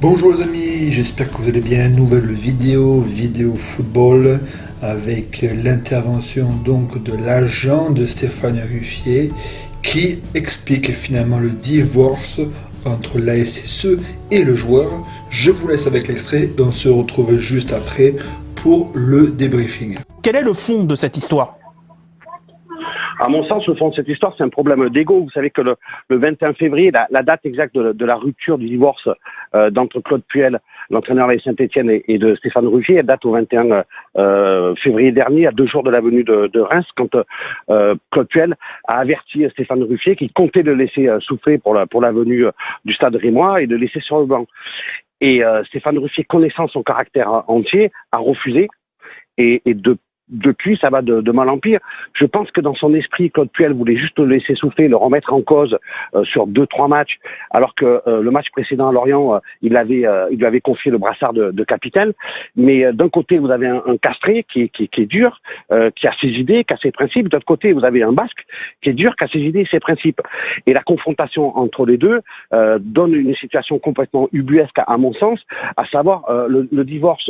Bonjour les amis, j'espère que vous allez bien. Nouvelle vidéo football avec l'intervention donc de l'agent de Stéphane Ruffier qui explique finalement le divorce entre la SSE et le joueur. Je vous laisse avec l'extrait et on se retrouve juste après pour le débriefing. Quel est le fond de cette histoire ? À mon sens, le fond de cette histoire, c'est un problème d'ego. Vous savez que le 21 février, la date exacte de la rupture du divorce d'entre Claude Puel, l'entraîneur de Saint-Etienne, et de Stéphane Ruffier, elle date au 21 février dernier, à 2 jours de la venue de Reims, quand Claude Puel a averti Stéphane Ruffier qu'il comptait le laisser souffler pour la venue du stade rémois et de le laisser sur le banc. Et Stéphane Ruffier, connaissant son caractère entier, a refusé. Et depuis, ça va de mal en pire. Je pense que dans son esprit, Claude Puel voulait juste le laisser souffler, le remettre en cause sur 2-3 matchs, alors que le match précédent à Lorient, il lui avait confié le brassard de capitaine. Mais d'un côté, vous avez un castré qui est dur, qui a ses idées, qui a ses principes. D'autre côté, vous avez un basque qui est dur, qui a ses idées et ses principes. Et la confrontation entre les deux donne une situation complètement ubuesque à mon sens, à savoir le divorce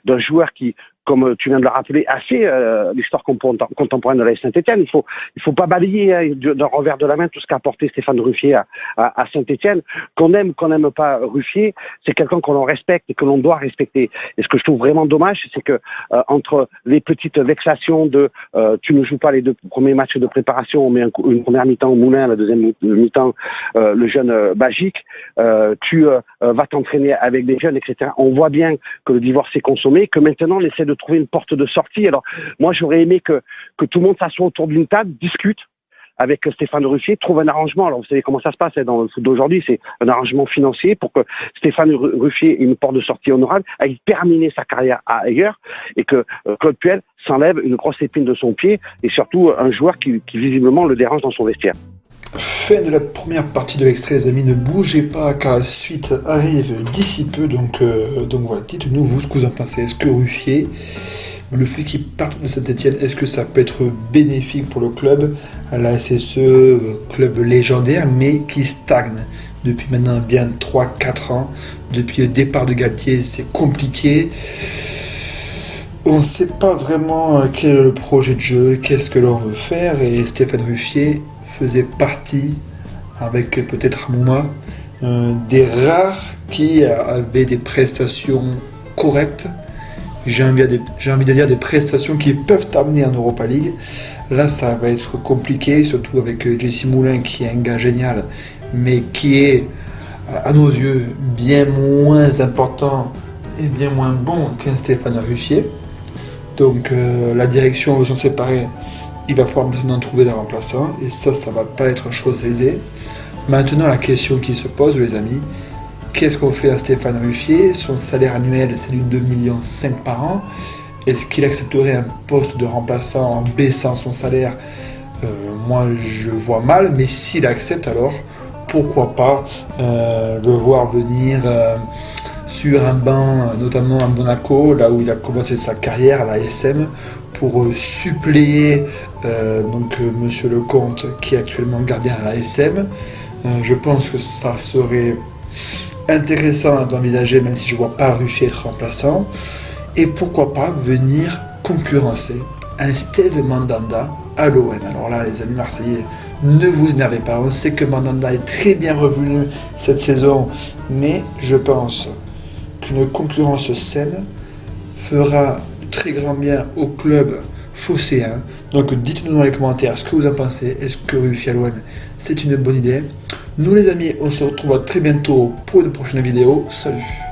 d'un joueur qui, comme tu viens de le rappeler, a fait l'histoire contemporaine de la Saint-Etienne. Il faut pas balayer d'un revers de la main tout ce qu'a apporté Stéphane Ruffier à Saint-Etienne. Qu'on aime pas Ruffier, c'est quelqu'un que l'on respecte et que l'on doit respecter. Et ce que je trouve vraiment dommage, c'est que entre les petites vexations de tu ne joues pas les 2 premiers matchs de préparation, on met une première mi-temps au Moulin, la deuxième mi-temps le jeune Bagic, tu vas t'entraîner avec des jeunes, etc. On voit bien que le divorce est consommé, que maintenant on essaie de trouver une porte de sortie. Alors moi j'aurais aimé que tout le monde s'assoie autour d'une table, discute avec Stéphane Ruffier, trouve un arrangement. Alors vous savez comment ça se passe dans le foot d'aujourd'hui, c'est un arrangement financier pour que Stéphane Ruffier ait une porte de sortie honorable, aille terminer sa carrière ailleurs, et que Claude Puel s'enlève une grosse épine de son pied, et surtout un joueur qui visiblement le dérange dans son vestiaire. Fin de la première partie de l'extrait, les amis, ne bougez pas car la suite arrive d'ici peu, donc voilà, dites-nous vous ce que vous en pensez. Est-ce que Ruffier, le fait qu'il parte de Saint-Etienne, est-ce que ça peut être bénéfique pour le club, la SSE, club légendaire, mais qui stagne depuis maintenant bien 3-4 ans, depuis le départ de Galtier, c'est compliqué. On ne sait pas vraiment quel est le projet de jeu, qu'est-ce que l'on veut faire, et Stéphane Ruffier faisait partie, avec peut-être Amouma, des rares qui avaient des prestations correctes. J'ai envie de dire des prestations qui peuvent t'amener en Europa League. Là, ça va être compliqué, surtout avec Jesse Moulin qui est un gars génial, mais qui est, à nos yeux, bien moins important et bien moins bon qu'un Stéphane Ruffier. Donc la direction veut s'en séparer. Il va falloir maintenant trouver des remplaçants et ça va pas être chose aisée. Maintenant, la question qui se pose, les amis, qu'est-ce qu'on fait à Stéphane Ruffier ? Son salaire annuel, c'est du 2,5 millions par an. Est-ce qu'il accepterait un poste de remplaçant en baissant son salaire ? Moi, je vois mal, mais s'il accepte, alors pourquoi pas le voir venir sur un banc, notamment à Monaco, là où il a commencé sa carrière à la SM, pour suppléer Monsieur Lecomte, qui est actuellement gardien à la SM. Je pense que ça serait intéressant d'envisager, même si je ne vois pas Ruffier être remplaçant. Et pourquoi pas venir concurrencer un Steve Mandanda à l'OM. Alors là, les amis marseillais, ne vous énervez pas. On sait que Mandanda est très bien revenu cette saison, mais je pense qu'une concurrence saine fera très grand bien au club phocéen. Donc dites-nous dans les commentaires ce que vous en pensez. Est-ce que Ruffier à l'OM, c'est une bonne idée ? Nous les amis, on se retrouve très bientôt pour une prochaine vidéo. Salut!